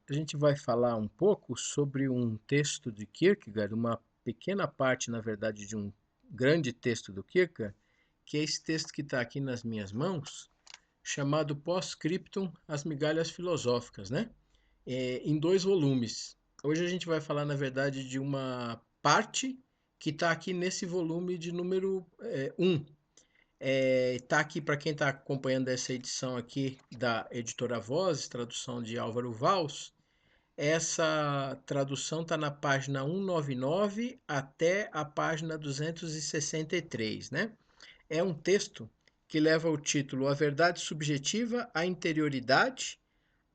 A gente vai falar um pouco sobre um texto de Kierkegaard, uma pequena parte, na verdade, de um grande texto do Kierkegaard, que é esse texto que está aqui nas minhas mãos, chamado Post-Scriptum, As Migalhas Filosóficas, né? Em dois volumes. Hoje a gente vai falar, na verdade, de uma parte que está aqui nesse volume de número 1. Está aqui para quem está acompanhando essa edição aqui da Editora Vozes, tradução de Álvaro Valls. Essa tradução está na página 199 até a página 263, né? É um texto que leva o título A Verdade Subjetiva, a Interioridade,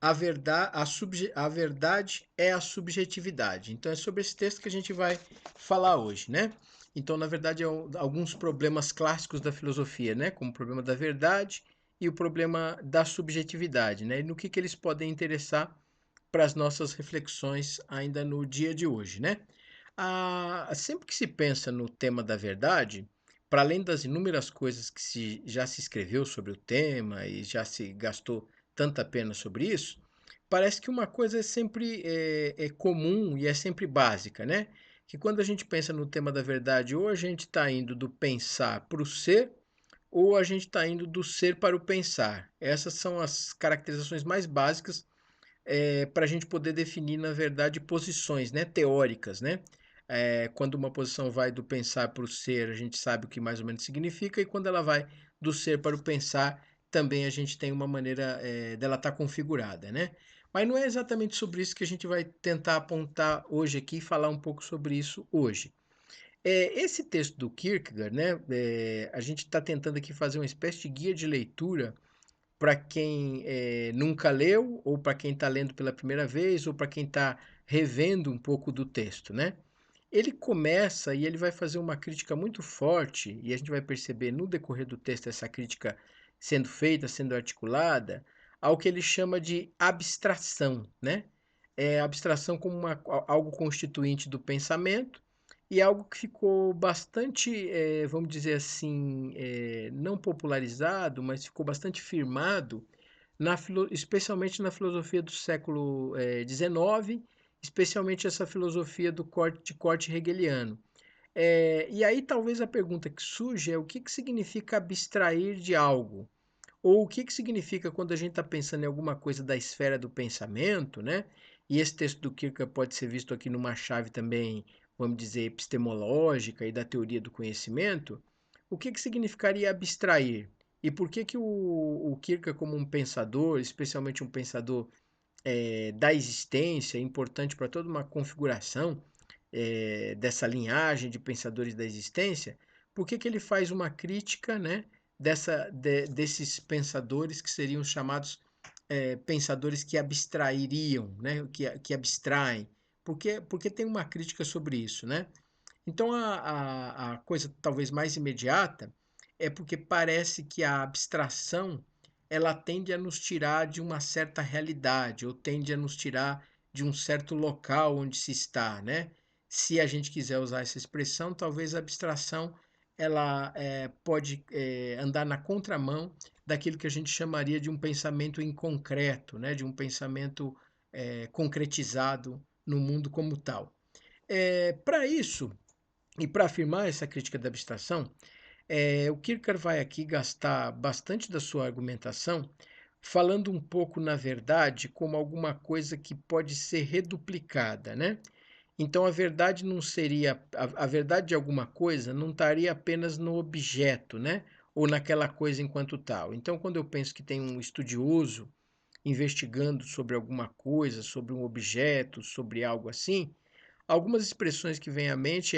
a verdade é a subjetividade. Então é sobre esse texto que a gente vai falar hoje, né? Então, na verdade, alguns problemas clássicos da filosofia, né? Como o problema da verdade e o problema da subjetividade, né? E no que eles podem interessar para as nossas reflexões ainda no dia de hoje, né? Sempre que se pensa no tema da verdade, para além das inúmeras coisas que já se escreveu sobre o tema e já se gastou tanta pena sobre isso, parece que uma coisa é sempre comum e é sempre básica, né? Que quando a gente pensa no tema da verdade, ou a gente está indo do pensar para o ser, ou a gente está indo do ser para o pensar. Essas são as caracterizações mais básicas para a gente poder definir, na verdade, posições, né, teóricas, né? Quando uma posição vai do pensar para o ser, a gente sabe o que mais ou menos significa, e quando ela vai do ser para o pensar, também a gente tem uma maneira dela estar configurada, né? Mas não é exatamente sobre isso que a gente vai tentar apontar hoje aqui e falar um pouco sobre isso hoje. Esse texto do Kierkegaard, né? A gente está tentando aqui fazer uma espécie de guia de leitura para quem nunca leu, ou para quem está lendo pela primeira vez, ou para quem está revendo um pouco do texto, né? Ele começa e ele vai fazer uma crítica muito forte, e a gente vai perceber no decorrer do texto essa crítica sendo feita, sendo articulada, ao que ele chama de abstração, né? Abstração como algo constituinte do pensamento e algo que ficou bastante, vamos dizer assim, não popularizado, mas ficou bastante firmado, especialmente na filosofia do século XIX, especialmente essa filosofia de corte hegeliano. E aí talvez a pergunta que surge é o que significa abstrair de algo? Ou o que significa quando a gente está pensando em alguma coisa da esfera do pensamento, né? E esse texto do Kierkegaard pode ser visto aqui numa chave também, vamos dizer, epistemológica e da teoria do conhecimento. O que significaria abstrair? E por que o Kierkegaard, como um pensador, especialmente um pensador da existência, importante para toda uma configuração dessa linhagem de pensadores da existência, por que ele faz uma crítica, né, desses pensadores que seriam chamados pensadores que abstrairiam, né, que abstraem? Porque tem uma crítica sobre isso, né? Então a coisa talvez mais imediata é porque parece que a abstração ela tende a nos tirar de uma certa realidade, ou tende a nos tirar de um certo local onde se está, né? Se a gente quiser usar essa expressão, talvez a abstração ela pode andar na contramão daquilo que a gente chamaria de um pensamento inconcreto, né? De um pensamento concretizado no mundo como tal. Para isso, e para afirmar essa crítica da abstração, o Kierkegaard vai aqui gastar bastante da sua argumentação falando um pouco, na verdade, como alguma coisa que pode ser reduplicada, né? Então a verdade não seria a verdade de alguma coisa não estaria apenas no objeto, né? Ou naquela coisa enquanto tal. Então quando eu penso que tem um estudioso investigando sobre alguma coisa, sobre um objeto, sobre algo assim, algumas expressões que vêm à mente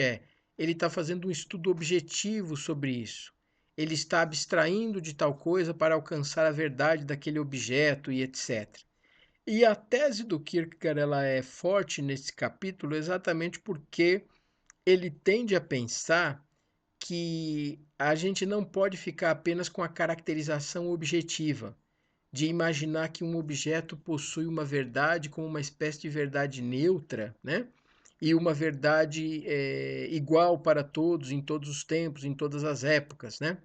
ele está fazendo um estudo objetivo sobre isso. Ele está abstraindo de tal coisa para alcançar a verdade daquele objeto e etc. E a tese do Kierkegaard ela é forte nesse capítulo exatamente porque ele tende a pensar que a gente não pode ficar apenas com a caracterização objetiva, de imaginar que um objeto possui uma verdade como uma espécie de verdade neutra, né? E uma verdade igual para todos, em todos os tempos, em todas as épocas, né?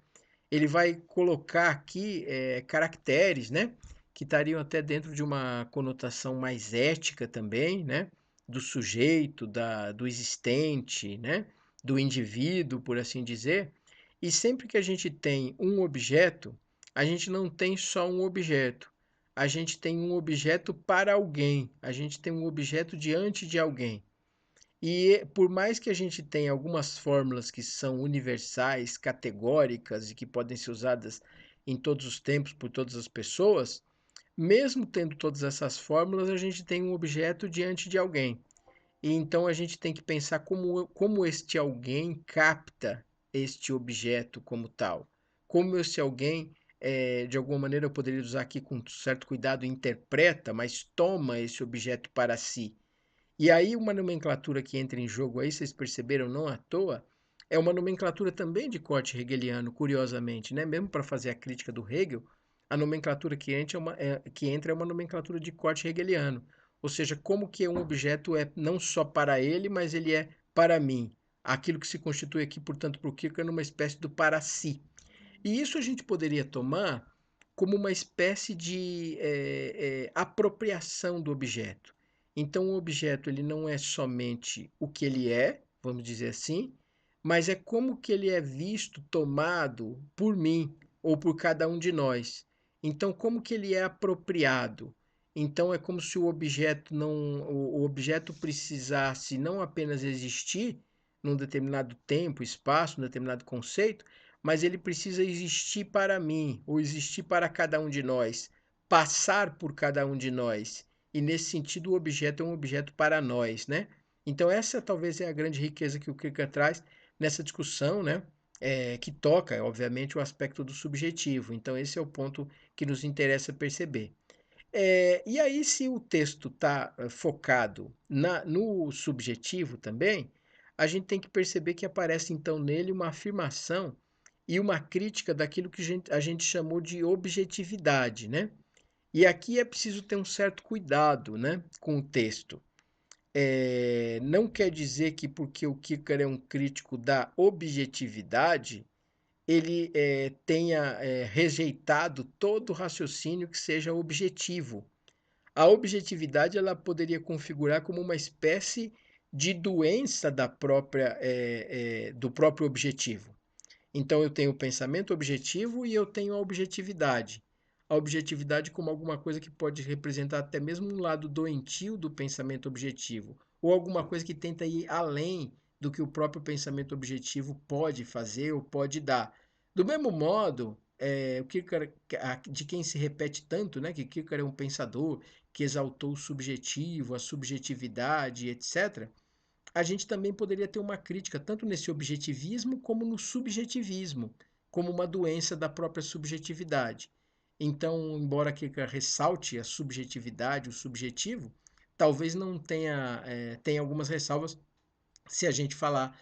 Ele vai colocar aqui caracteres, né? que estariam até dentro de uma conotação mais ética também, né? Do sujeito, do existente, né? Do indivíduo, por assim dizer. E sempre que a gente tem um objeto, a gente não tem só um objeto. A gente tem um objeto para alguém. A gente tem um objeto diante de alguém. E por mais que a gente tenha algumas fórmulas que são universais, categóricas e que podem ser usadas em todos os tempos por todas as pessoas, mesmo tendo todas essas fórmulas, a gente tem um objeto diante de alguém. E então a gente tem que pensar como este alguém capta este objeto como tal. Como esse alguém, de alguma maneira eu poderia usar aqui com certo cuidado, interpreta, mas toma esse objeto para si. E aí uma nomenclatura que entra em jogo aí, vocês perceberam não à toa, é uma nomenclatura também de corte hegeliano, curiosamente, né? Mesmo para fazer a crítica do Hegel, a nomenclatura que entra é uma nomenclatura de corte hegeliano. Ou seja, como que um objeto é não só para ele, mas ele é para mim. Aquilo que se constitui aqui, portanto, para o Kierkegaard, numa espécie do para si. E isso a gente poderia tomar como uma espécie de apropriação do objeto. Então, o objeto ele não é somente o que ele é, vamos dizer assim, mas é como que ele é visto, tomado por mim ou por cada um de nós. Então, como que ele é apropriado? Então, é como se o objeto precisasse não apenas existir num determinado tempo, espaço, num determinado conceito, mas ele precisa existir para mim, ou existir para cada um de nós, passar por cada um de nós. E nesse sentido, o objeto é um objeto para nós, né? Então essa talvez é a grande riqueza que o Kierkegaard traz nessa discussão, né? Que toca, obviamente, o aspecto do subjetivo. Então esse é o ponto que nos interessa perceber. E aí, se o texto está focado no subjetivo também, a gente tem que perceber que aparece então nele uma afirmação e uma crítica daquilo que a gente chamou de objetividade, né? E aqui é preciso ter um certo cuidado, né, com o texto. Não quer dizer que porque o Kierkegaard é um crítico da objetividade, ele tenha rejeitado todo raciocínio que seja objetivo. A objetividade ela poderia configurar como uma espécie de doença do próprio objetivo. Então eu tenho o pensamento objetivo e eu tenho a objetividade. A objetividade como alguma coisa que pode representar até mesmo um lado doentio do pensamento objetivo, ou alguma coisa que tenta ir além do que o próprio pensamento objetivo pode fazer ou pode dar. Do mesmo modo, o Kierkegaard, de quem se repete tanto, né, que Kierkegaard é um pensador que exaltou o subjetivo, a subjetividade, etc., a gente também poderia ter uma crítica tanto nesse objetivismo como no subjetivismo, como uma doença da própria subjetividade. Então, embora Kierkegaard ressalte a subjetividade, o subjetivo, talvez não tenha algumas ressalvas se a gente falar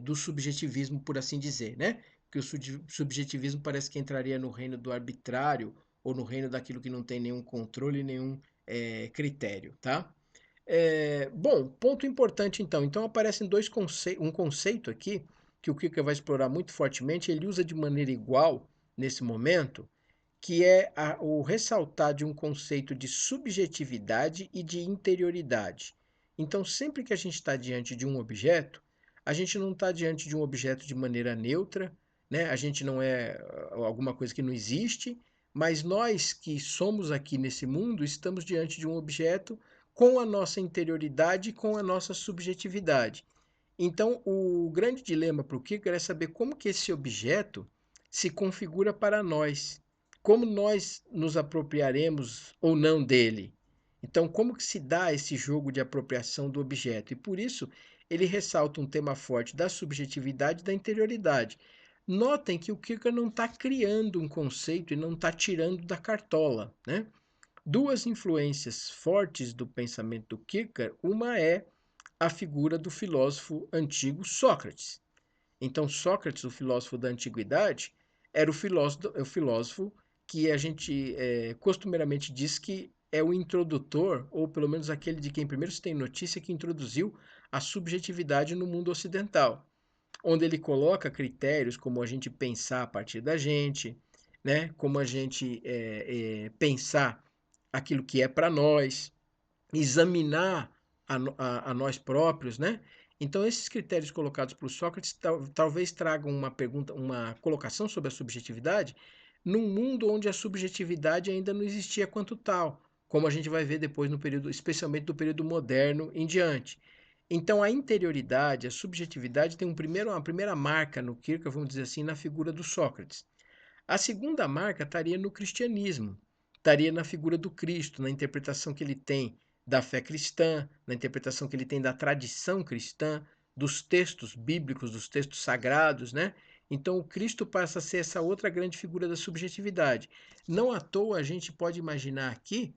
do subjetivismo, por assim dizer, né? Que o subjetivismo parece que entraria no reino do arbitrário ou no reino daquilo que não tem nenhum controle, nenhum critério, tá? Bom, ponto importante então. Então aparecem um conceito aqui que o Kierkegaard vai explorar muito fortemente, ele usa de maneira igual nesse momento, que é o ressaltar de um conceito de subjetividade e de interioridade. Então, sempre que a gente está diante de um objeto, a gente não está diante de um objeto de maneira neutra, né? A gente não é alguma coisa que não existe, mas nós que somos aqui nesse mundo estamos diante de um objeto com a nossa interioridade e com a nossa subjetividade. Então, o grande dilema para o Kierkegaard é saber como que esse objeto se configura para nós, como nós nos apropriaremos ou não dele. Então, como que se dá esse jogo de apropriação do objeto? E por isso, ele ressalta um tema forte da subjetividade e da interioridade. Notem que o Kierkegaard não está criando um conceito e não está tirando da cartola, né? Duas influências fortes do pensamento do Kierkegaard, uma é a figura do filósofo antigo Sócrates. Então, Sócrates, o filósofo da antiguidade, era o filósofo que a gente costumeiramente diz que é o introdutor, ou pelo menos aquele de quem primeiro se tem notícia que introduziu a subjetividade no mundo ocidental, onde ele coloca critérios como a gente pensar a partir da gente, né? Como a gente pensar aquilo que é para nós, examinar a nós próprios, né? Então, esses critérios colocados por Sócrates talvez tragam uma pergunta, uma colocação sobre a subjetividade, num mundo onde a subjetividade ainda não existia quanto tal, como a gente vai ver depois no período, especialmente do período moderno em diante. Então, a interioridade, a subjetividade tem uma primeira marca no Kierkegaard, vamos dizer assim, na figura do Sócrates. A segunda marca estaria no cristianismo, estaria na figura do Cristo, na interpretação que ele tem da fé cristã, na interpretação que ele tem da tradição cristã, dos textos bíblicos, dos textos sagrados, né? Então o Cristo passa a ser essa outra grande figura da subjetividade. Não à toa a gente pode imaginar aqui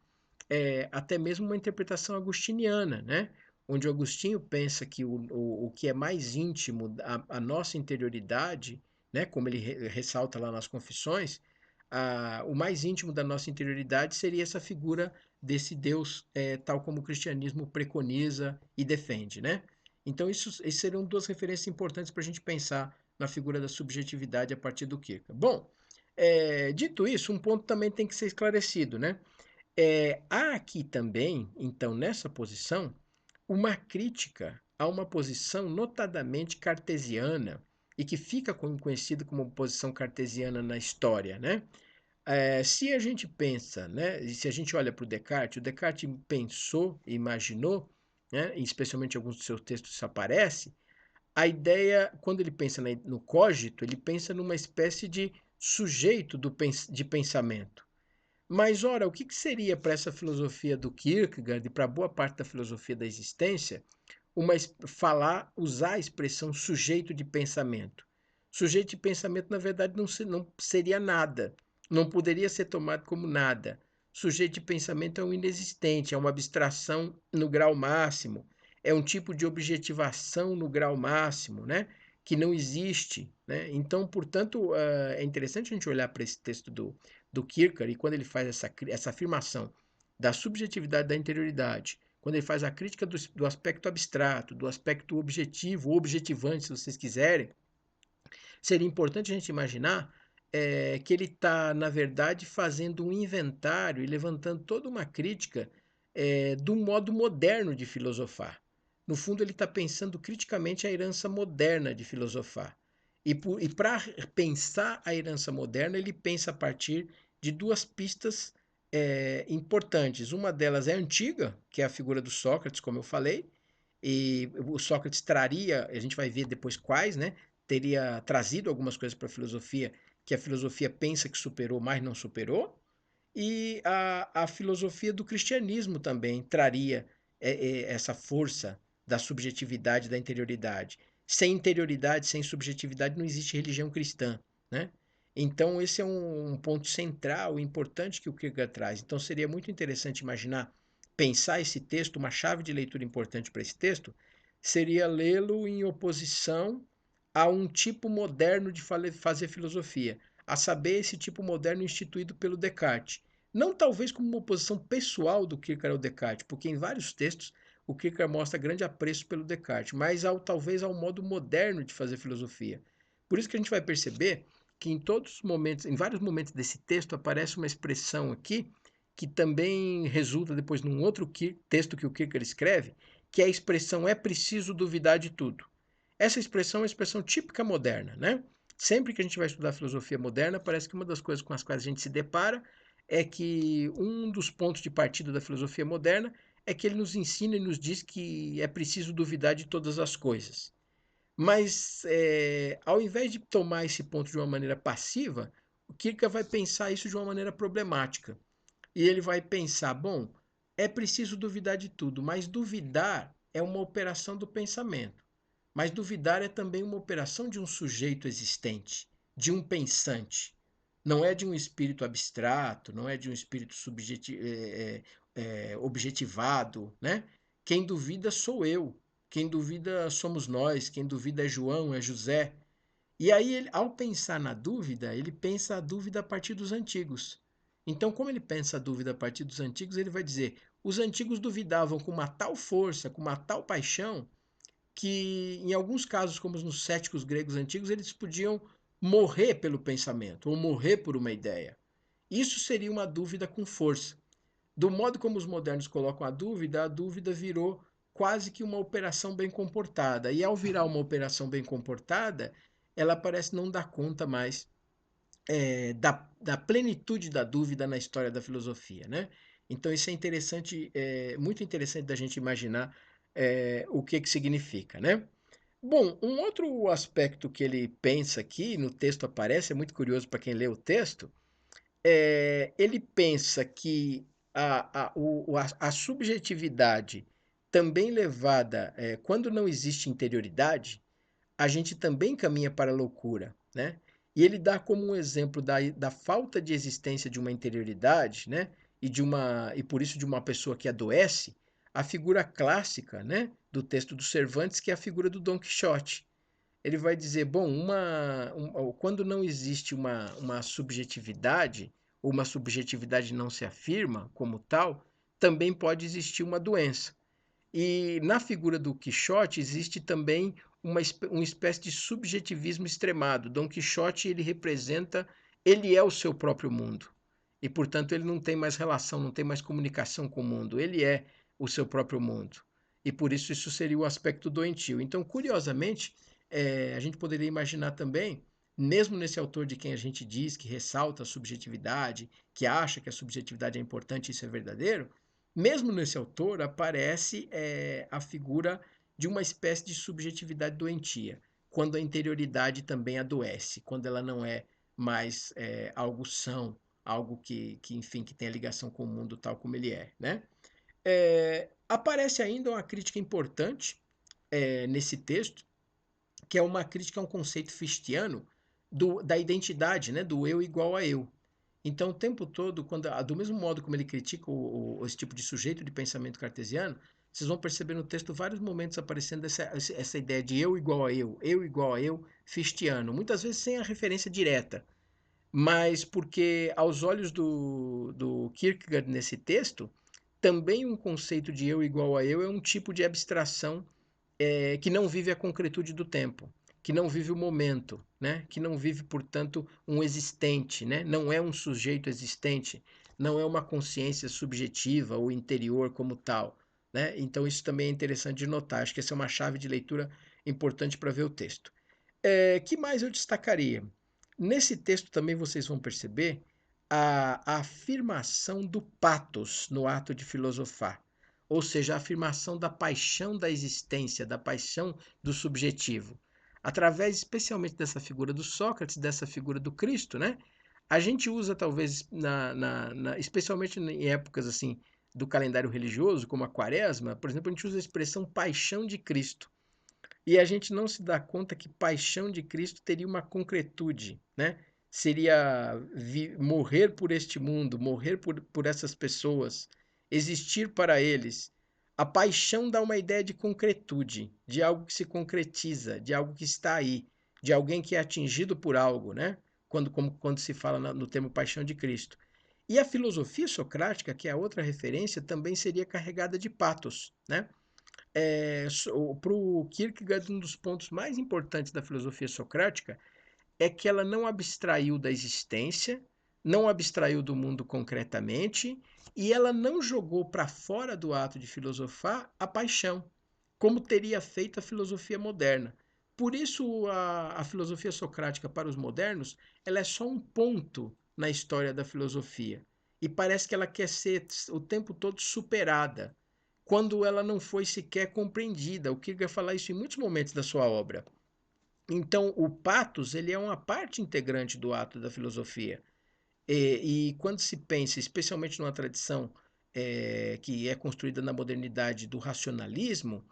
até mesmo uma interpretação agustiniana, né? Onde o Agostinho pensa que o que é mais íntimo, a nossa interioridade, né? Como ele ressalta lá nas Confissões, o mais íntimo da nossa interioridade seria essa figura desse Deus, tal como o cristianismo preconiza e defende, né? Então, isso seriam duas referências importantes para a gente pensar na figura da subjetividade a partir do Kierkegaard. Bom, dito isso, um ponto também tem que ser esclarecido, né? Há aqui também, então, nessa posição, uma crítica a uma posição notadamente cartesiana e que fica conhecida como posição cartesiana na história, né? Se a gente pensa, né, e se a gente olha para o Descartes pensou e imaginou, né, e especialmente em alguns dos seus textos isso aparece, a ideia, quando ele pensa no cogito, ele pensa numa espécie de sujeito de pensamento. Mas, ora, o que seria para essa filosofia do Kierkegaard e para boa parte da filosofia da existência usar a expressão sujeito de pensamento? Sujeito de pensamento, na verdade, não seria nada, não poderia ser tomado como nada. Sujeito de pensamento é um inexistente, é uma abstração no grau máximo, é um tipo de objetivação no grau máximo, né? Que não existe. Né? Então, portanto, é interessante a gente olhar para esse texto do Kierkegaard, e quando ele faz essa afirmação da subjetividade da interioridade, quando ele faz a crítica do aspecto abstrato, do aspecto objetivo, objetivante, se vocês quiserem, seria importante a gente imaginar que ele está, na verdade, fazendo um inventário e levantando toda uma crítica do modo moderno de filosofar. No fundo, ele está pensando criticamente a herança moderna de filosofar. E para pensar a herança moderna, ele pensa a partir de duas pistas importantes. Uma delas é antiga, que é a figura do Sócrates, como eu falei, e o Sócrates traria, a gente vai ver depois quais, né? Teria trazido algumas coisas para a filosofia que a filosofia pensa que superou, mas não superou. E a filosofia do cristianismo também traria essa força da subjetividade, da interioridade. Sem interioridade, sem subjetividade, não existe religião cristã, né? Então, esse é um ponto central, importante que o Kierkegaard traz. Então, seria muito interessante imaginar, pensar esse texto, uma chave de leitura importante para esse texto, seria lê-lo em oposição a um tipo moderno de fazer filosofia, a saber, esse tipo moderno instituído pelo Descartes. Não talvez como uma oposição pessoal do Kierkegaard ao Descartes, porque em vários textos o Kierkegaard mostra grande apreço pelo Descartes, mas talvez ao modo moderno de fazer filosofia. Por isso que a gente vai perceber que em todos os momentos, em vários momentos desse texto, aparece uma expressão aqui que também resulta depois num outro texto que o Kierkegaard escreve, que é a expressão é preciso duvidar de tudo. Essa expressão é uma expressão típica moderna, né? Sempre que a gente vai estudar filosofia moderna, parece que uma das coisas com as quais a gente se depara é que um dos pontos de partida da filosofia moderna é que ele nos ensina e nos diz que é preciso duvidar de todas as coisas. Mas, ao invés de tomar esse ponto de uma maneira passiva, o Kierkegaard vai pensar isso de uma maneira problemática. E ele vai pensar, bom, é preciso duvidar de tudo, mas duvidar é uma operação do pensamento. Mas duvidar é também uma operação de um sujeito existente, de um pensante. Não é de um espírito abstrato, não é de um espírito objetivado, né? Quem duvida sou eu, quem duvida somos nós, quem duvida é João, é José. E aí, ao pensar na dúvida, ele pensa a dúvida a partir dos antigos. Então, como ele pensa a dúvida a partir dos antigos, ele vai dizer: os antigos duvidavam com uma tal força, com uma tal paixão, que em alguns casos, como nos céticos gregos antigos, eles podiam morrer pelo pensamento ou morrer por uma ideia. Isso seria uma dúvida com força. Do modo como os modernos colocam a dúvida virou quase que uma operação bem comportada. E ao virar uma operação bem comportada, ela parece não dar conta mais da plenitude da dúvida na história da filosofia, né? Então isso é interessante, muito interessante da gente imaginar o que que significa, né? Bom, um outro aspecto que ele pensa aqui, no texto aparece, é muito curioso para quem lê o texto, ele pensa que a subjetividade também levada, quando não existe interioridade, a gente também caminha para a loucura, né? E ele dá como um exemplo da falta de existência de uma interioridade, né? E por isso de uma pessoa que adoece, a figura clássica, né? Do texto do Cervantes, que é a figura do Dom Quixote. Ele vai dizer, bom, quando não existe uma subjetividade, ou uma subjetividade não se afirma como tal, também pode existir uma doença. E na figura do Quixote existe também uma espécie de subjetivismo extremado. Dom Quixote, ele é o seu próprio mundo. E, portanto, ele não tem mais relação, não tem mais comunicação com o mundo. Ele é o seu próprio mundo. E por isso seria o aspecto doentio. Então, curiosamente, a gente poderia imaginar também, mesmo nesse autor de quem a gente diz que ressalta a subjetividade, que acha que a subjetividade é importante, isso é verdadeiro, mesmo nesse autor aparece a figura de uma espécie de subjetividade doentia, quando a interioridade também adoece, quando ela não é mais algo são, algo enfim, que tenha ligação com o mundo tal como ele é, né? Aparece ainda uma crítica importante nesse texto, que é uma crítica a um conceito fichtiano da identidade, né? Do eu igual a eu. Então, o tempo todo, do mesmo modo como ele critica esse tipo de sujeito de pensamento cartesiano, vocês vão perceber no texto vários momentos aparecendo essa ideia de eu igual a eu, fichtiano, muitas vezes sem a referência direta, mas porque, aos olhos do Kierkegaard nesse texto, também um conceito de eu igual a eu é um tipo de abstração que não vive a concretude do tempo, que não vive o momento, né? Que não vive, portanto, um existente, né? Não é um sujeito existente, não é uma consciência subjetiva ou interior como tal, né? Então isso também é interessante de notar. Acho que essa é uma chave de leitura importante para ver o texto. Que mais eu destacaria? Nesse texto também vocês vão perceber a afirmação do patos no ato de filosofar, ou seja, a afirmação da paixão da existência, da paixão do subjetivo, através especialmente dessa figura do Sócrates, dessa figura do Cristo, né? A gente usa talvez, especialmente em épocas assim do calendário religioso, como a Quaresma, por exemplo, a gente usa a expressão paixão de Cristo. E a gente não se dá conta que paixão de Cristo teria uma concretude, né? Seria morrer por este mundo, morrer por essas pessoas, existir para eles. A paixão dá uma ideia de concretude, de algo que se concretiza, de algo que está aí, de alguém que é atingido por algo, né? Quando se fala no termo paixão de Cristo. E a filosofia socrática, que é a outra referência, também seria carregada de patos, né? Para o Kierkegaard, um dos pontos mais importantes da filosofia socrática é que ela não abstraiu da existência, não abstraiu do mundo concretamente, e ela não jogou para fora do ato de filosofar a paixão, como teria feito a filosofia moderna. Por isso, a filosofia socrática para os modernos ela é só um ponto na história da filosofia. E parece que ela quer ser o tempo todo superada, quando ela não foi sequer compreendida. O Kierkegaard fala isso em muitos momentos da sua obra. Então, o patos ele é uma parte integrante do ato da filosofia. E quando se pensa, especialmente numa tradição que é construída na modernidade do racionalismo,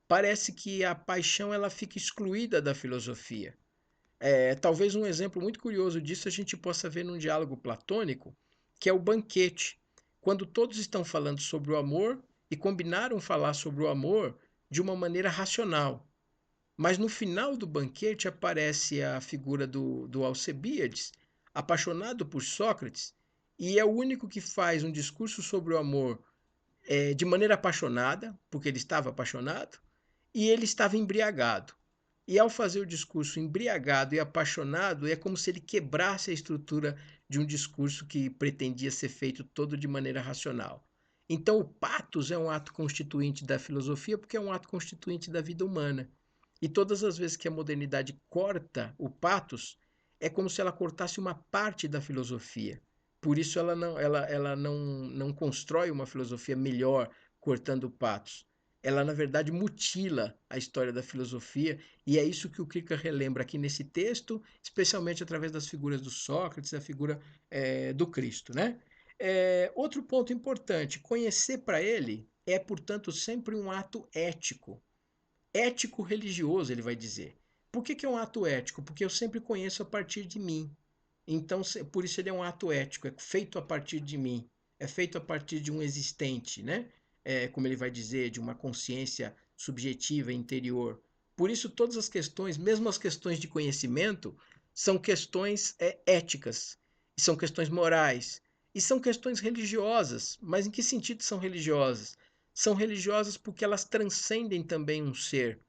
parece que a paixão ela fica excluída da filosofia. Talvez um exemplo muito curioso disso a gente possa ver num diálogo platônico, que é o banquete, quando todos estão falando sobre o amor e combinaram falar sobre o amor de uma maneira racional. Mas no final do banquete aparece a figura do Alcebiades, apaixonado por Sócrates, e é o único que faz um discurso sobre o amor de maneira apaixonada, porque ele estava apaixonado, e ele estava embriagado. E ao fazer o discurso embriagado e apaixonado, é como se ele quebrasse a estrutura de um discurso que pretendia ser feito todo de maneira racional. Então, o patos é um ato constituinte da filosofia porque é um ato constituinte da vida humana. E todas as vezes que a modernidade corta o patos, é como se ela cortasse uma parte da filosofia. Por isso ela não constrói uma filosofia melhor cortando o patos. Ela, na verdade, mutila a história da filosofia, e é isso que o Kierkegaard relembra aqui nesse texto, especialmente através das figuras do Sócrates, da figura do Cristo, né? Outro ponto importante, conhecer para ele é, portanto, sempre um ato ético. Ético religioso, ele vai dizer. Por que é um ato ético? Porque eu sempre conheço a partir de mim. Então, por isso ele é um ato ético, é feito a partir de mim, é feito a partir de um existente, né? Como ele vai dizer, de uma consciência subjetiva interior. Por isso, todas as questões, mesmo as questões de conhecimento, são questões éticas, são questões morais, e são questões religiosas. Mas em que sentido são religiosas? São religiosas porque elas transcendem também um ser.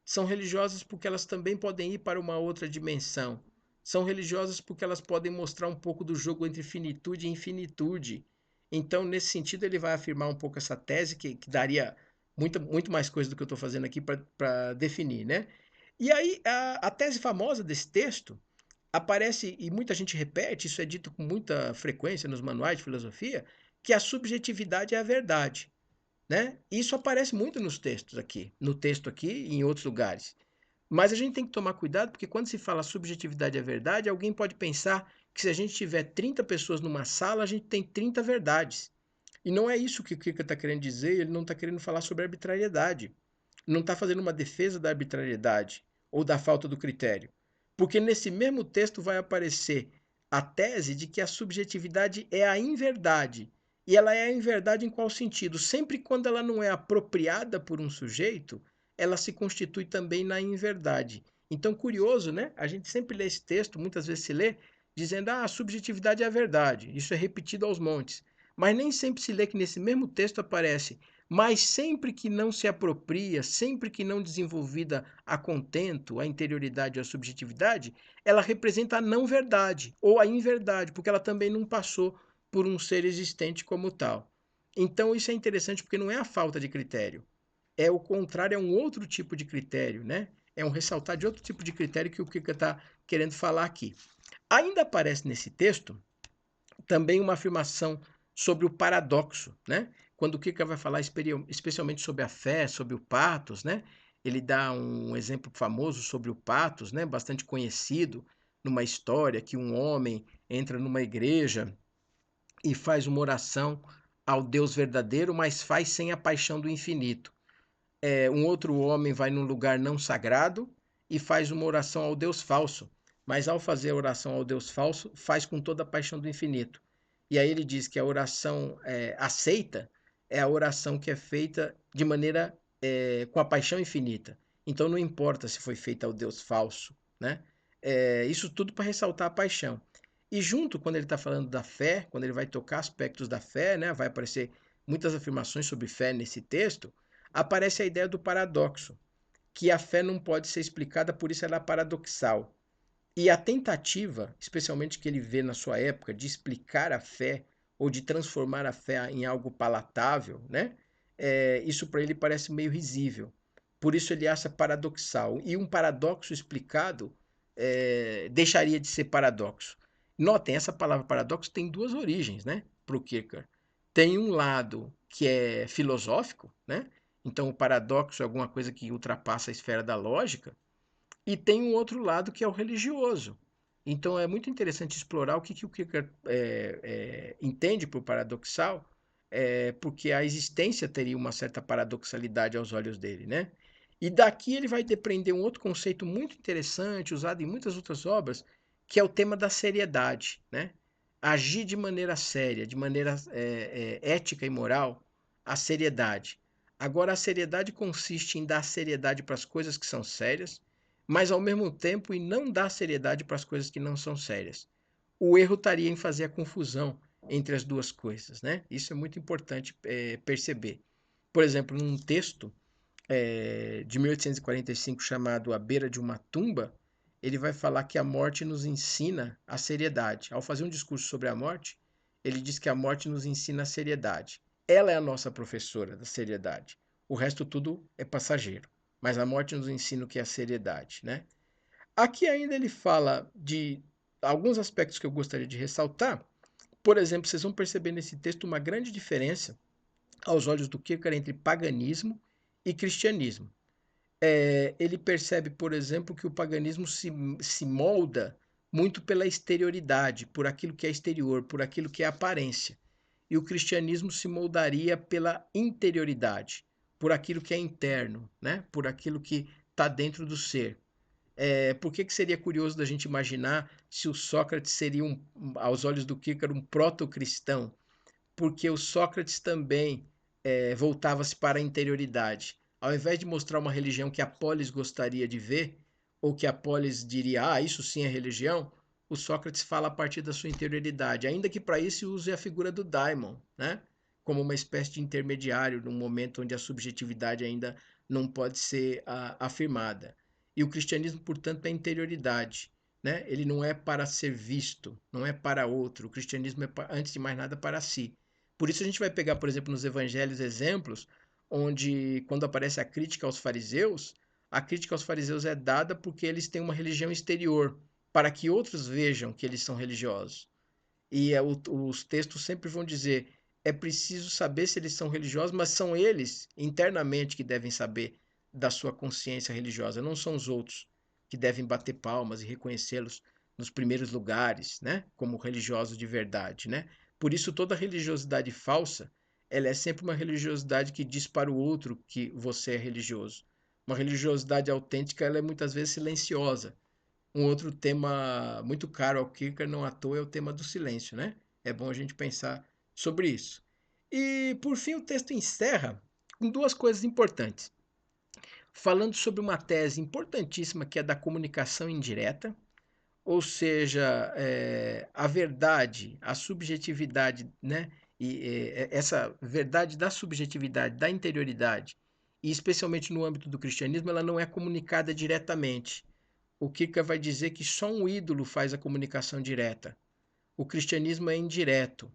São religiosas porque elas também podem ir para uma outra dimensão. São religiosas porque elas podem mostrar um pouco do jogo entre finitude e infinitude. Então, nesse sentido, ele vai afirmar um pouco essa tese, que daria muito mais coisa do que eu estou fazendo aqui para definir, né? E aí, a tese famosa desse texto aparece, e muita gente repete, isso é dito com muita frequência nos manuais de filosofia, que a subjetividade é a verdade, né? Isso aparece muito nos textos aqui, no texto aqui e em outros lugares. Mas a gente tem que tomar cuidado, porque quando se fala subjetividade é verdade, alguém pode pensar que se a gente tiver 30 pessoas numa sala, a gente tem 30 verdades. E não é isso que o Kierkegaard está querendo dizer, ele não está querendo falar sobre arbitrariedade. Não está fazendo uma defesa da arbitrariedade ou da falta do critério. Porque nesse mesmo texto vai aparecer a tese de que a subjetividade é a inverdade. E ela é a inverdade em qual sentido? Sempre quando ela não é apropriada por um sujeito, ela se constitui também na inverdade. Então, curioso, né? A gente sempre lê esse texto, muitas vezes se lê, dizendo, a subjetividade é a verdade. Isso é repetido aos montes. Mas nem sempre se lê que nesse mesmo texto aparece, mas sempre que não se apropria, sempre que não desenvolvida a contento, a interioridade ou a subjetividade, ela representa a não verdade ou a inverdade, porque ela também não passou por um ser existente como tal. Então isso é interessante porque não é a falta de critério, é o contrário, é um outro tipo de critério, né? É um ressaltar de outro tipo de critério que o Kika está querendo falar aqui. Ainda aparece nesse texto também uma afirmação sobre o paradoxo, né? Quando o Kika vai falar especialmente sobre a fé, sobre o patos, né? Ele dá um exemplo famoso sobre o patos, né? Bastante conhecido numa história que um homem entra numa igreja e faz uma oração ao Deus verdadeiro, mas faz sem a paixão do infinito. Um outro homem vai num lugar não sagrado e faz uma oração ao Deus falso, mas ao fazer a oração ao Deus falso, faz com toda a paixão do infinito. E aí ele diz que a oração aceita é a oração que é feita de maneira com a paixão infinita. Então não importa se foi feita ao Deus falso, né? Isso tudo para ressaltar a paixão. E junto, quando ele está falando da fé, quando ele vai tocar aspectos da fé, né, vai aparecer muitas afirmações sobre fé nesse texto, aparece a ideia do paradoxo, que a fé não pode ser explicada, por isso ela é paradoxal. E a tentativa, especialmente que ele vê na sua época, de explicar a fé ou de transformar a fé em algo palatável, né? Isso para ele parece meio risível. Por isso ele acha paradoxal. E um paradoxo explicado deixaria de ser paradoxo. Notem, essa palavra paradoxo tem duas origens, né? Para o Kierkegaard. Tem um lado que é filosófico, né? Então o paradoxo é alguma coisa que ultrapassa a esfera da lógica, e tem um outro lado que é o religioso. Então é muito interessante explorar o que o Kierkegaard entende por paradoxal, porque a existência teria uma certa paradoxalidade aos olhos dele, né? E daqui ele vai depreender um outro conceito muito interessante, usado em muitas outras obras, que é o tema da seriedade, né? Agir de maneira séria, de maneira ética e moral, a seriedade. Agora, a seriedade consiste em dar seriedade para as coisas que são sérias, mas ao mesmo tempo em não dar seriedade para as coisas que não são sérias. O erro estaria em fazer a confusão entre as duas coisas, né? Isso é muito importante perceber. Por exemplo, num texto de 1845 chamado A Beira de uma Tumba, ele vai falar que a morte nos ensina a seriedade. Ao fazer um discurso sobre a morte, ele diz que a morte nos ensina a seriedade. ela é a nossa professora da seriedade. O resto tudo é passageiro. Mas a morte nos ensina o que é a seriedade, né? Aqui ainda ele fala de alguns aspectos que eu gostaria de ressaltar. Por exemplo, vocês vão perceber nesse texto uma grande diferença aos olhos do Kierkegaard entre paganismo e cristianismo. Ele percebe, por exemplo, que o paganismo se molda muito pela exterioridade, por aquilo que é exterior, por aquilo que é aparência. E o cristianismo se moldaria pela interioridade, por aquilo que é interno, né? Por aquilo que está dentro do ser. Por que seria curioso da gente imaginar se o Sócrates seria, aos olhos do Kierkegaard, um proto-cristão? Porque o Sócrates também voltava-se para a interioridade. Ao invés de mostrar uma religião que a polis gostaria de ver, ou que a polis diria, ah, isso sim é religião, o Sócrates fala a partir da sua interioridade, ainda que para isso use a figura do daimon, né? Como uma espécie de intermediário num momento onde a subjetividade ainda não pode ser afirmada. E o cristianismo, portanto, é interioridade. Né? Ele não é para ser visto, não é para outro. O cristianismo é, antes de mais nada, para si. Por isso a gente vai pegar, por exemplo, nos evangelhos exemplos onde, quando aparece a crítica aos fariseus é dada porque eles têm uma religião exterior, para que outros vejam que eles são religiosos. E os textos sempre vão dizer, é preciso saber se eles são religiosos, mas são eles internamente que devem saber da sua consciência religiosa, não são os outros que devem bater palmas e reconhecê-los nos primeiros lugares, né, como religiosos de verdade, né? Por isso toda religiosidade falsa, ela é sempre uma religiosidade que diz para o outro que você é religioso. Uma religiosidade autêntica, ela é muitas vezes silenciosa. Um outro tema muito caro ao Kierkegaard, não à toa, é o tema do silêncio, né? É bom a gente pensar sobre isso. E, por fim, o texto encerra com duas coisas importantes. Falando sobre uma tese importantíssima que é da comunicação indireta, ou seja, a verdade, a subjetividade, né? E essa verdade da subjetividade, da interioridade, e especialmente no âmbito do cristianismo, ela não é comunicada diretamente. O Kierkegaard vai dizer que só um ídolo faz a comunicação direta. O cristianismo é indireto.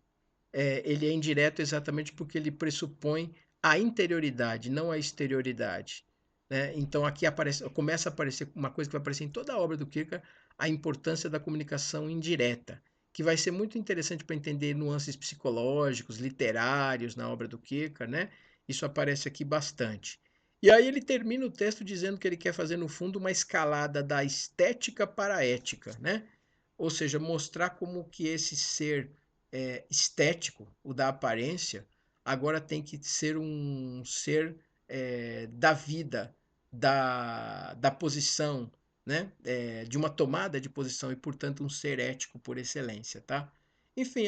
Ele é indireto exatamente porque ele pressupõe a interioridade, não a exterioridade. Né? Então aqui começa a aparecer uma coisa que vai aparecer em toda a obra do Kierkegaard, a importância da comunicação indireta, que vai ser muito interessante para entender nuances psicológicos, literários na obra do Kierkegaard, né? Isso aparece aqui bastante. E aí ele termina o texto dizendo que ele quer fazer, no fundo, uma escalada da estética para a ética, né? Ou seja, mostrar como que esse ser estético, o da aparência, agora tem que ser um ser da vida, da posição, né? De uma tomada de posição e, portanto, um ser ético por excelência, tá? Enfim,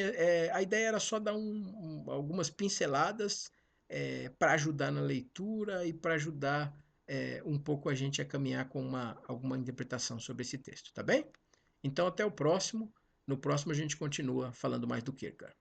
a ideia era só dar algumas pinceladas para ajudar na leitura e para ajudar um pouco a gente a caminhar com alguma interpretação sobre esse texto, tá bem? Então, até o próximo. No próximo, a gente continua falando mais do Kierkegaard.